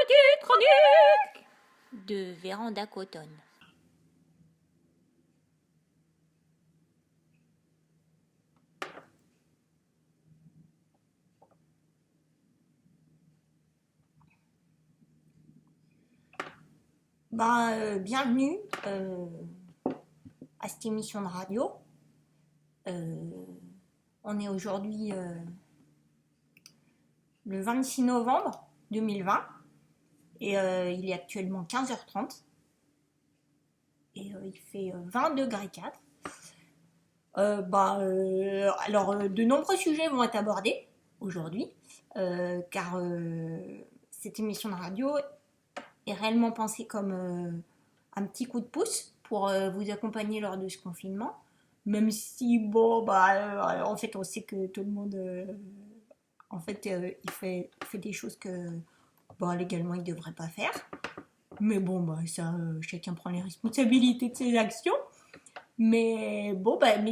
petite chronique de Véranda Coton. Bienvenue à cette émission de radio. On est aujourd'hui le 26 novembre 2020 et il est actuellement 15h30 et il fait 20 degrés 4. De nombreux sujets vont être abordés aujourd'hui car cette émission de radio est réellement pensée comme un petit coup de pouce pour vous accompagner lors de ce confinement. Même si, en fait, on sait que tout le monde, il fait des choses que, légalement, il ne devrait pas faire. Mais chacun prend les responsabilités de ses actions. Mais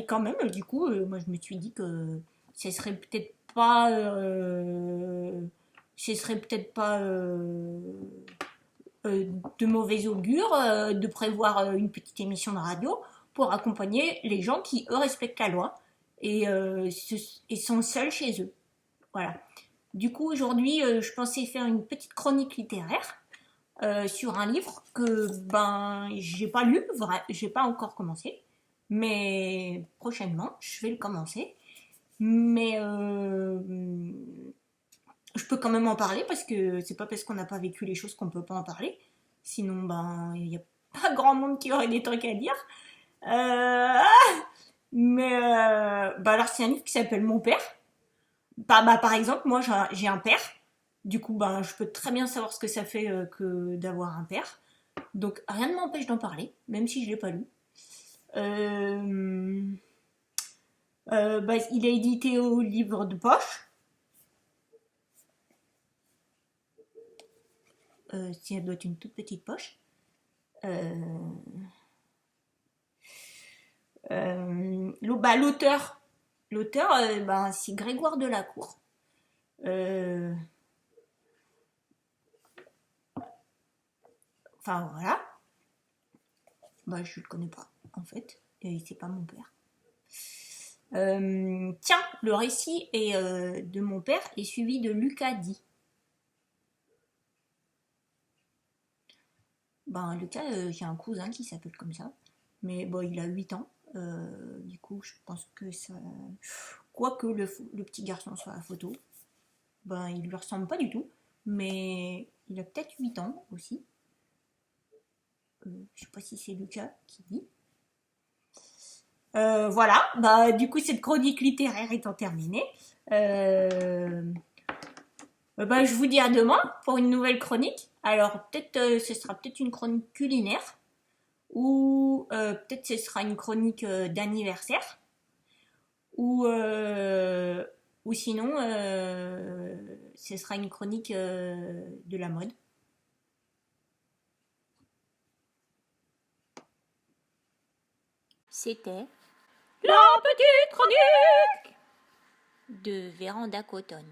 quand même, du coup, moi, je me suis dit que ce serait peut-être pas de mauvais augure de prévoir une petite émission de radio pour accompagner les gens qui, eux, respectent la loi et sont seuls chez eux. Voilà. Du coup, aujourd'hui, je pensais faire une petite chronique littéraire sur un livre que j'ai pas lu, j'ai pas encore commencé, mais prochainement, je vais le commencer. Mais je peux quand même en parler parce que c'est pas parce qu'on n'a pas vécu les choses qu'on peut pas en parler. Sinon, il n'y a pas grand monde qui aurait des trucs à dire. Alors c'est un livre qui s'appelle Mon père. Par exemple, moi j'ai un père. Du coup, je peux très bien savoir ce que ça fait que d'avoir un père. Donc rien ne m'empêche d'en parler, même si je l'ai pas lu. Il est édité au livre de poche. Ça doit être une toute petite poche. L'auteur, c'est Grégoire Delacour. Voilà. Je le connais pas, en fait. Et c'est pas mon père. Tiens, le récit de mon père est suivi de Lucas dit. Lucas, j'ai un cousin qui s'appelle comme ça. Mais il a 8 ans. Du coup, je pense que ça... Quoique le petit garçon soit à la photo, il lui ressemble pas du tout. Mais il a peut-être 8 ans aussi. Je sais pas si c'est Lucas qui dit. Voilà, du coup cette chronique littéraire étant terminée, je vous dis à demain pour une nouvelle chronique. Alors peut-être ce sera peut-être une chronique culinaire ou peut-être ce sera une chronique d'anniversaire ou sinon ce sera une chronique de la mode. C'était la petite chronique de Véranda Coton.